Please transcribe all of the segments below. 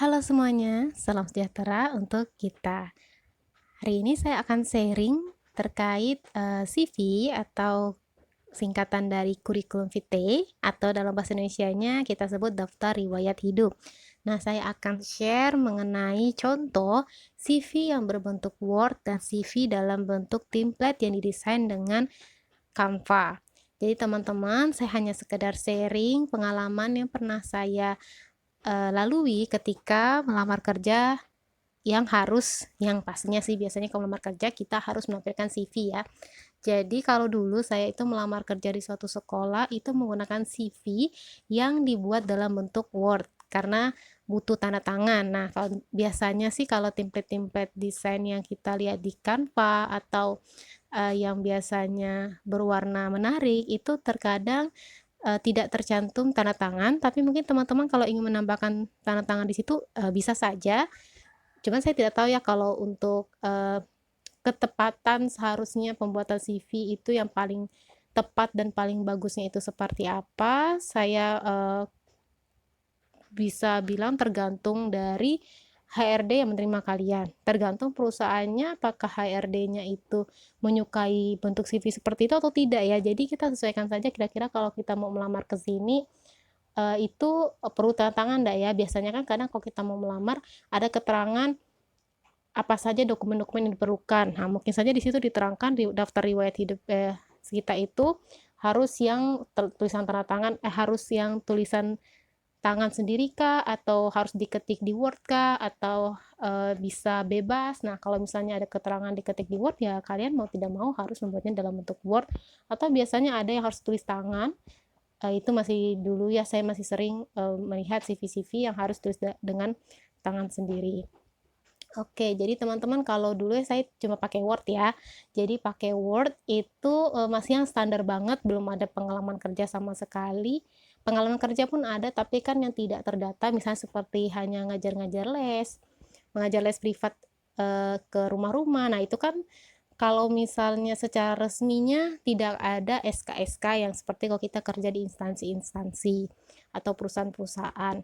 Halo semuanya, salam sejahtera untuk kita. Hari ini saya akan sharing terkait CV atau singkatan dari kurikulum vitae atau dalam bahasa Indonesianya kita sebut daftar riwayat hidup. Nah, saya akan share mengenai contoh CV yang berbentuk Word dan CV dalam bentuk template yang didesain dengan Canva. Jadi teman-teman, saya hanya sekedar sharing pengalaman yang pernah saya lalui ketika melamar kerja yang pastinya sih biasanya kalau melamar kerja kita harus menampilkan CV ya. Jadi kalau dulu saya itu melamar kerja di suatu sekolah itu menggunakan CV yang dibuat dalam bentuk Word karena butuh tanda tangan. Nah, kalau biasanya sih kalau template-template desain yang kita lihat di Canva atau yang biasanya berwarna menarik itu terkadang tidak tercantum tanda tangan, tapi mungkin teman-teman kalau ingin menambahkan tanda tangan di situ bisa saja. Cuman saya tidak tahu ya kalau untuk ketepatan seharusnya pembuatan CV itu yang paling tepat dan paling bagusnya itu seperti apa. Saya bisa bilang tergantung dari HRD yang menerima kalian. Tergantung perusahaannya apakah HRD-nya itu menyukai bentuk CV seperti itu atau tidak ya. Jadi kita sesuaikan saja kira-kira kalau kita mau melamar ke sini itu perlu tanda tangan enggak ya. Biasanya kan kadang kalau kita mau melamar ada keterangan apa saja dokumen-dokumen yang diperlukan. Nah, mungkin saja di situ diterangkan di daftar riwayat hidup kita itu harus yang tulisan tanda tangan harus yang tulisan tangan sendiri kah atau harus diketik di Word kah atau bisa bebas. Nah, kalau misalnya ada keterangan diketik di Word ya kalian mau tidak mau harus membuatnya dalam bentuk Word atau biasanya ada yang harus tulis tangan. Itu masih dulu ya saya masih sering melihat CV-CV yang harus tulis dengan tangan sendiri. Oke, jadi teman-teman kalau dulu saya cuma pakai Word ya. Jadi pakai Word itu masih yang standar banget, belum ada pengalaman kerja sama sekali. Pengalaman kerja pun ada, tapi kan yang tidak terdata, misalnya seperti hanya ngajar-ngajar les, mengajar les privat ke rumah-rumah. Nah, itu kan kalau misalnya secara resminya tidak ada SK-SK yang seperti kalau kita kerja di instansi-instansi atau perusahaan-perusahaan.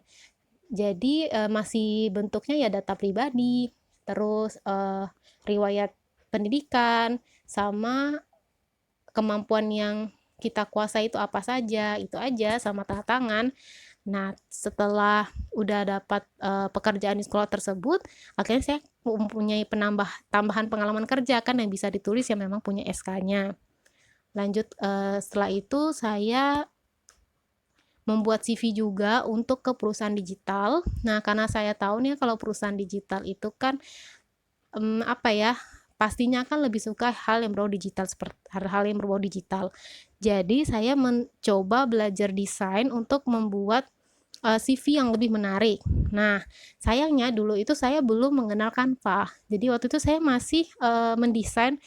Jadi masih bentuknya ya data pribadi, terus riwayat pendidikan, sama kemampuan yang kita kuasai itu apa saja, itu aja, sama tanda tangan. Nah, setelah udah dapat pekerjaan di sekolah tersebut, akhirnya saya mempunyai tambahan pengalaman kerja kan yang bisa ditulis yang memang punya SK-nya. Lanjut setelah itu saya membuat CV juga untuk ke perusahaan digital. Nah, karena saya tahu nih kalau perusahaan digital itu kan apa ya, pastinya kan lebih suka hal yang berbau digital seperti hal-hal yang berbau digital. Jadi saya mencoba belajar desain untuk membuat CV yang lebih menarik. Nah, sayangnya dulu itu saya belum mengenal Canva. Jadi waktu itu saya masih mendesain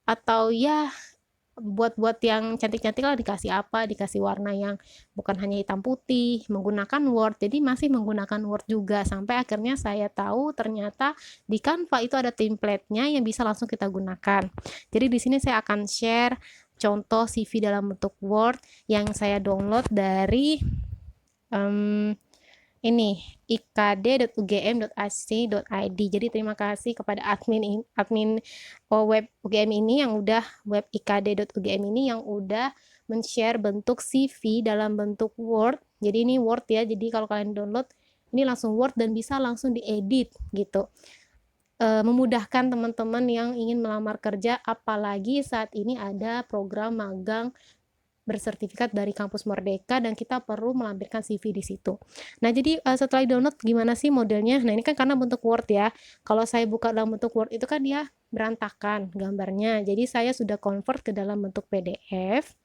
atau ya buat yang cantik-cantik lah, dikasih warna yang bukan hanya hitam putih, menggunakan Word, jadi masih menggunakan Word juga, sampai akhirnya saya tahu ternyata di Canva itu ada template-nya yang bisa langsung kita gunakan. Jadi di sini saya akan share contoh CV dalam bentuk Word yang saya download dari ini ikd.ugm.ac.id. Jadi terima kasih kepada admin web UGM ini web ikd.ugm ini yang udah men-share bentuk CV dalam bentuk Word. Jadi ini Word ya. Jadi kalau kalian download ini langsung Word dan bisa langsung diedit gitu. Memudahkan teman-teman yang ingin melamar kerja, apalagi saat ini ada program magang bersertifikat dari kampus Merdeka dan kita perlu melampirkan CV di situ. Nah, jadi setelah download gimana sih modelnya? Nah, ini kan karena bentuk Word ya. Kalau saya buka dalam bentuk Word itu kan dia berantakan gambarnya. Jadi saya sudah convert ke dalam bentuk PDF.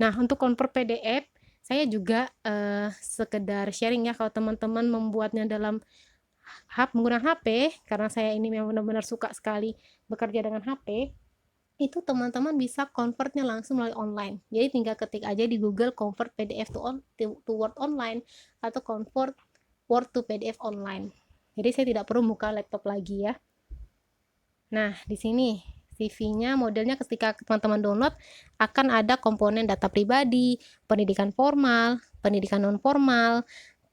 Nah, untuk convert PDF saya juga sekedar sharing ya kalau teman-teman membuatnya dalam menggunakan HP karena saya ini memang benar-benar suka sekali bekerja dengan HP. Itu teman-teman bisa convertnya langsung melalui online. Jadi tinggal ketik aja di Google convert PDF to Word online atau convert Word to PDF online. Jadi saya tidak perlu buka laptop lagi ya. Nah, di sini CV-nya modelnya ketika teman-teman download akan ada komponen data pribadi, pendidikan formal, pendidikan non formal,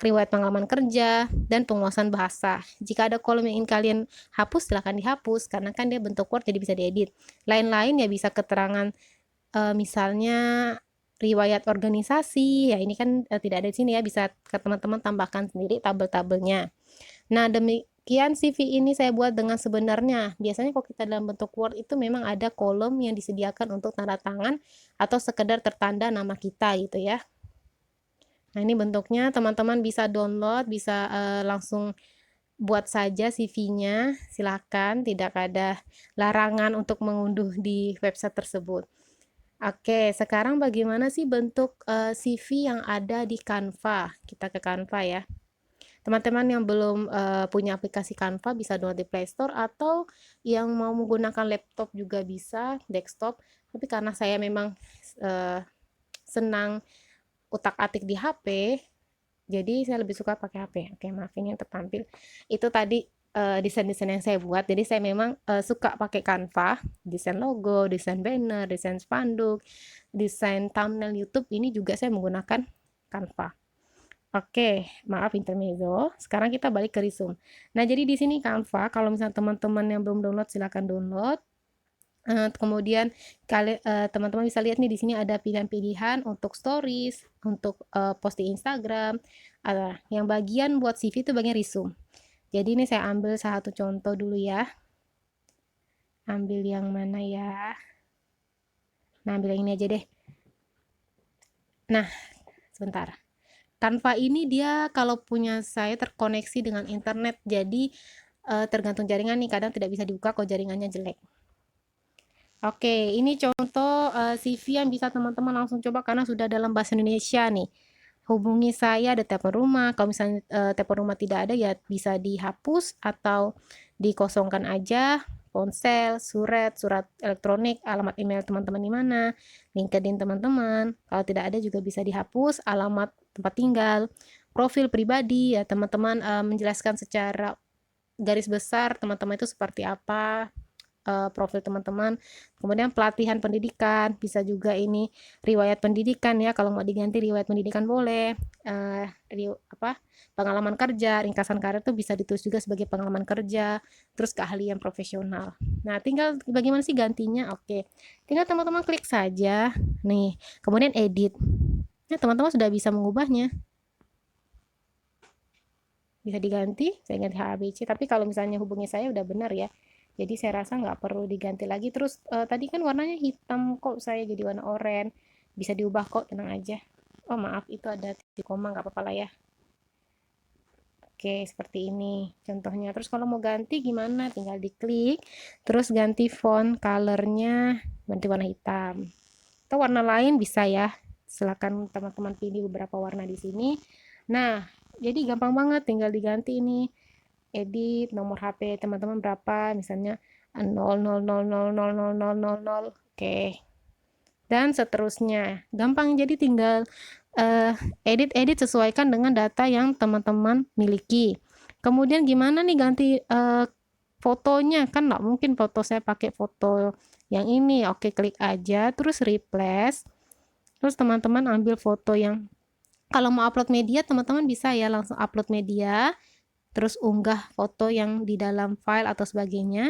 riwayat pengalaman kerja, dan penguasaan bahasa. Jika ada kolom yang ingin kalian hapus, silahkan dihapus, karena kan dia bentuk Word jadi bisa diedit. Lain-lain ya bisa keterangan misalnya riwayat organisasi, ya ini kan tidak ada di sini ya, bisa ke teman-teman tambahkan sendiri tabel-tabelnya. Nah, demikian CV ini saya buat dengan sebenarnya. Biasanya kalau kita dalam bentuk Word itu memang ada kolom yang disediakan untuk tanda tangan atau sekedar tertanda nama kita gitu ya. Nah, ini bentuknya, teman-teman bisa download, bisa langsung buat saja CV-nya, silakan, tidak ada larangan untuk mengunduh di website tersebut. Oke, sekarang bagaimana sih bentuk CV yang ada di Canva? Kita ke Canva ya. Teman-teman yang belum punya aplikasi Canva bisa download di Play Store, atau yang mau menggunakan laptop juga bisa, desktop. Tapi karena saya memang senang utak-atik di HP, jadi saya lebih suka pakai HP. Oke, maaf ini yang tertampil. Itu tadi desain-desain yang saya buat. Jadi saya memang suka pakai Canva, desain logo, desain banner, desain spanduk, desain thumbnail YouTube, ini juga saya menggunakan Canva. Oke, maaf intermezzo. Sekarang kita balik ke resume. Nah, jadi di sini Canva, kalau misalnya teman-teman yang belum download, silakan download. Kemudian teman-teman bisa lihat nih, di sini ada pilihan-pilihan untuk stories, untuk posting Instagram. Yang bagian buat CV itu bagian resume. Jadi ini saya ambil satu contoh dulu ya. Ambil yang mana ya? Nah, ambil yang ini aja deh. Nah, sebentar. Canva ini dia kalau punya saya terkoneksi dengan internet, jadi tergantung jaringan nih, kadang tidak bisa dibuka kalau jaringannya jelek. Oke, ini contoh CV yang bisa teman-teman langsung coba karena sudah dalam bahasa Indonesia nih. Hubungi saya, ada telepon rumah. Kalau misalnya telepon rumah tidak ada, ya bisa dihapus atau dikosongkan aja. Ponsel, surat elektronik, alamat email teman-teman di mana, LinkedIn teman-teman. Kalau tidak ada juga bisa dihapus, alamat tempat tinggal, profil pribadi, ya teman-teman menjelaskan secara garis besar teman-teman itu seperti apa, profil teman-teman. Kemudian pelatihan pendidikan, bisa juga ini riwayat pendidikan ya, kalau mau diganti riwayat pendidikan boleh. Pengalaman kerja, ringkasan karir itu bisa ditulis juga sebagai pengalaman kerja, terus keahlian profesional. Nah, tinggal bagaimana sih gantinya? Oke, tinggal teman-teman klik saja nih, kemudian edit. Nah, teman-teman sudah bisa mengubahnya, bisa diganti, saya ganti HABC, tapi kalau misalnya hubungi saya udah benar ya, jadi saya rasa nggak perlu diganti lagi. Terus tadi kan warnanya hitam, kok saya jadi warna oranye, bisa diubah kok, tenang aja. Oh maaf, itu ada titik koma, nggak apa-apa lah ya. Oke, seperti ini contohnya. Terus kalau mau ganti gimana, tinggal diklik, terus ganti font colornya, ganti warna hitam atau warna lain bisa ya, silakan teman-teman pilih beberapa warna di sini. Nah, jadi gampang banget, tinggal diganti ini, edit nomor HP teman-teman berapa, misalnya 00000000, oke, dan seterusnya. Gampang, jadi tinggal edit sesuaikan dengan data yang teman-teman miliki. Kemudian gimana nih ganti fotonya, kan nggak mungkin foto saya pakai foto yang ini. Oke, klik aja terus replace, terus teman-teman ambil foto yang, kalau mau upload media teman-teman bisa ya langsung upload media, terus unggah foto yang di dalam file atau sebagainya.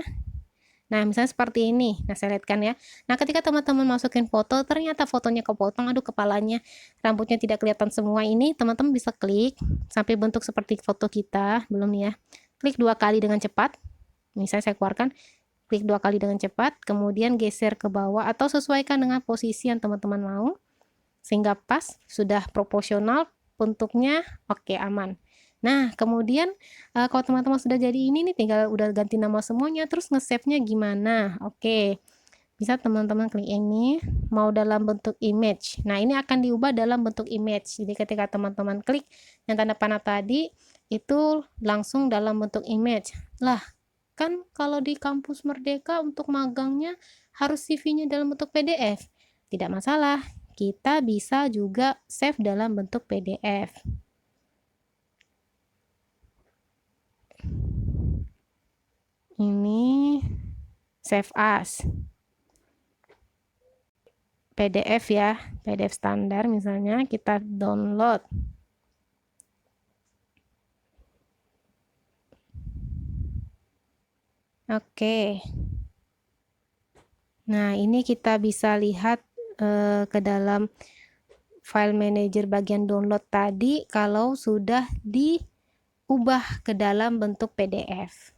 Nah, misalnya seperti ini. Nah, saya lihatkan ya. Nah, ketika teman-teman masukin foto, ternyata fotonya kepotong, aduh kepalanya, rambutnya tidak kelihatan semua, ini teman-teman bisa klik sampai bentuk seperti foto kita, belum nih ya. Klik 2 kali dengan cepat. Misalnya saya keluarkan, klik 2 kali dengan cepat, kemudian geser ke bawah atau sesuaikan dengan posisi yang teman-teman mau, sehingga pas, sudah proporsional bentuknya, oke, aman. Nah, kemudian kalau teman-teman sudah jadi ini nih, tinggal udah ganti nama semuanya, terus nge-save-nya gimana? Oke, bisa teman-teman klik ini, mau dalam bentuk image. Nah, ini akan diubah dalam bentuk image. Jadi ketika teman-teman klik yang tanda panah tadi, itu langsung dalam bentuk image. Lah, kan kalau di kampus Merdeka untuk magangnya harus CV-nya dalam bentuk PDF. Tidak masalah, kita bisa juga save dalam bentuk PDF. Ini save as PDF ya, PDF standar, misalnya kita download. Oke. Nah, ini kita bisa lihat ke dalam file manager bagian download tadi kalau sudah diubah ke dalam bentuk PDF.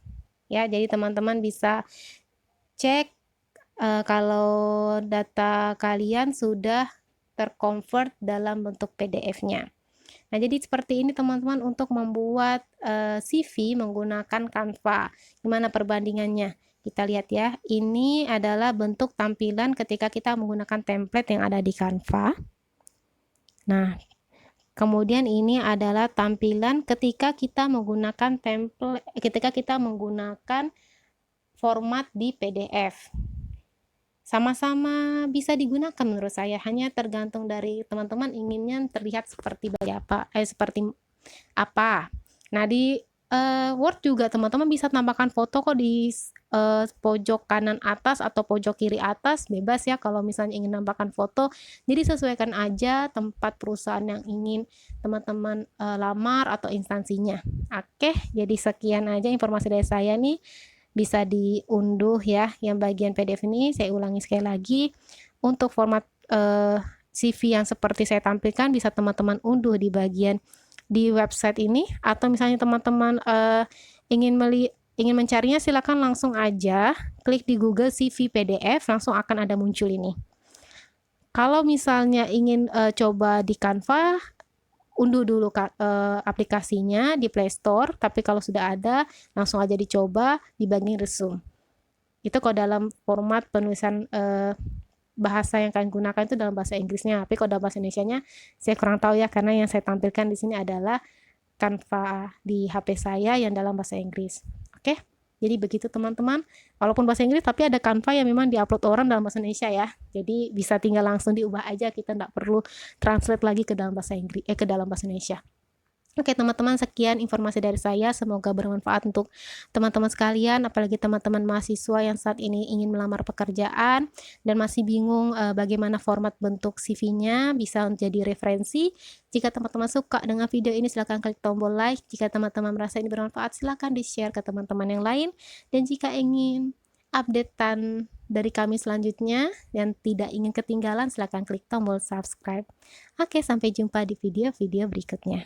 Ya, jadi teman-teman bisa cek kalau data kalian sudah terconvert dalam bentuk PDF-nya. Nah, jadi seperti ini teman-teman untuk membuat CV menggunakan Canva. Gimana perbandingannya? Kita lihat ya, ini adalah bentuk tampilan ketika kita menggunakan template yang ada di Canva. Nah, kemudian ini adalah tampilan ketika kita menggunakan template, ketika kita menggunakan format di PDF. Sama-sama bisa digunakan menurut saya, hanya tergantung dari teman-teman inginnya terlihat seperti seperti apa. Nah, di Word juga teman-teman bisa tambahkan foto kok di pojok kanan atas atau pojok kiri atas, bebas ya kalau misalnya ingin nambahkan foto. Jadi sesuaikan aja tempat perusahaan yang ingin teman-teman lamar atau instansinya. Oke, jadi sekian aja informasi dari saya nih. Bisa diunduh ya yang bagian PDF ini. Saya ulangi sekali lagi, untuk format CV yang seperti saya tampilkan bisa teman-teman unduh di bagian di website ini, atau misalnya teman-teman ingin mencarinya, silakan langsung aja klik di Google CV PDF, langsung akan ada muncul ini. Kalau misalnya ingin coba di Canva, unduh dulu aplikasinya di Play Store, tapi kalau sudah ada langsung aja dicoba di bagian resume. Itu kalau dalam format penulisan bahasa yang kalian gunakan itu dalam bahasa Inggrisnya, tapi kalau dalam bahasa Indonesianya saya kurang tahu ya, karena yang saya tampilkan di sini adalah Canva di HP saya yang dalam bahasa Inggris. Oke, jadi begitu teman-teman. Walaupun bahasa Inggris, tapi ada Canva yang memang diupload orang dalam bahasa Indonesia ya. Jadi bisa tinggal langsung diubah aja, kita nggak perlu translate lagi ke dalam bahasa Inggris, ke dalam bahasa Indonesia. Oke teman-teman, sekian informasi dari saya, semoga bermanfaat untuk teman-teman sekalian, apalagi teman-teman mahasiswa yang saat ini ingin melamar pekerjaan dan masih bingung bagaimana format bentuk CV-nya, bisa menjadi referensi. Jika teman-teman suka dengan video ini, silahkan klik tombol like. Jika teman-teman merasa ini bermanfaat, silahkan di-share ke teman-teman yang lain. Dan jika ingin updatean dari kami selanjutnya dan tidak ingin ketinggalan, silahkan klik tombol subscribe. Oke, sampai jumpa di video-video berikutnya.